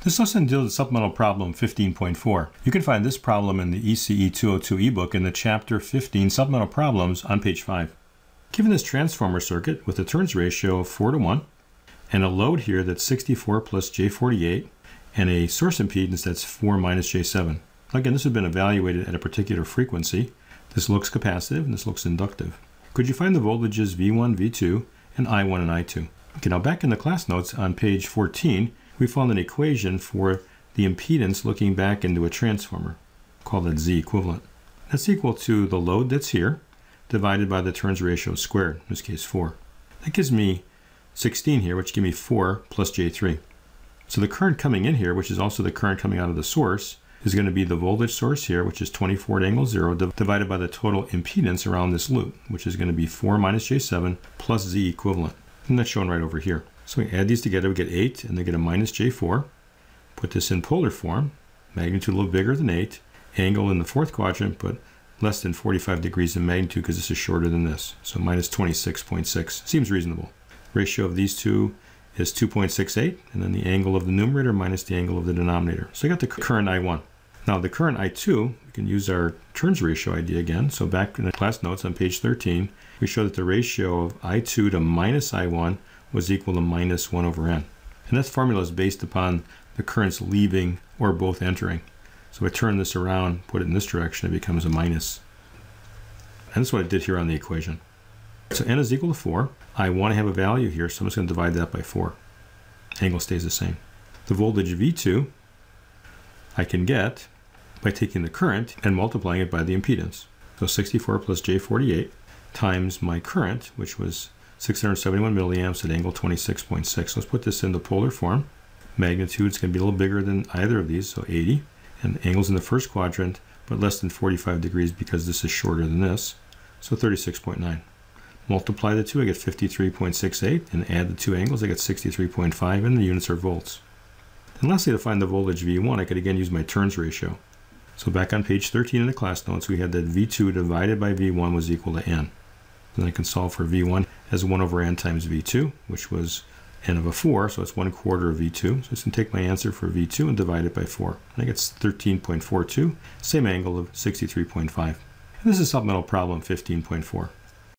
This lesson deals with supplemental problem 15.4. You can find this problem in the ECE202 ebook in the chapter 15 supplemental problems on page 5. Given this transformer circuit with a turns ratio of 4:1 and a load here that's 64 plus J48 and a source impedance that's 4 minus J7. Again, this has been evaluated at a particular frequency. This looks capacitive and this looks inductive. Could you find the voltages V1, V2, and I1 and I2? Okay, now back in the class notes on page 14, we found an equation for the impedance looking back into a transformer. Call that Z equivalent. That's equal to the load that's here divided by the turns ratio squared, in this case 4. That gives me 16 here, which gives me 4 plus J3. So the current coming in here, which is also the current coming out of the source, is going to be the voltage source here, which is 24 at angle 0, divided by the total impedance around this loop, which is going to be 4 minus J7 plus Z equivalent. And that's shown right over here. So we add these together, we get 8, and they get a minus J4. Put this in polar form, magnitude a little bigger than 8, angle in the fourth quadrant, but less than 45 degrees in magnitude because this is shorter than this. So minus 26.6 seems reasonable. Ratio of these two is 2.68, and then the angle of the numerator minus the angle of the denominator. So I got the current I1. Now the current I2, we can use our turns ratio idea again. So back in the class notes on page 13, we show that the ratio of I2 to minus I1 was equal to minus 1 over n. And that formula is based upon the currents leaving or both entering. So if I turn this around, put it in this direction, it becomes a minus. And that's what I did here on the equation. So n is equal to 4. I want to have a value here, so I'm just going to divide that by 4. Angle stays the same. The voltage V2 I can get by taking the current and multiplying it by the impedance. So 64 plus J48 times my current, which was 671 milliamps at angle 26.6. Let's put this into polar form. Magnitude is going to be a little bigger than either of these, so 80. And angle's in the first quadrant, but less than 45 degrees because this is shorter than this. So 36.9. Multiply the two, I get 53.68, and add the two angles, I get 63.5, and the units are volts. And lastly, to find the voltage V1, I could again use my turns ratio. So back on page 13 in the class notes, we had that V2 divided by V1 was equal to n. And then I can solve for V1 as 1 over n times V2, which was n of a 4, so it's 1/4 of V2. So I'm just going to take my answer for V2 and divide it by 4. And I get 13.42, same angle of 63.5. And this is supplemental problem 15.4.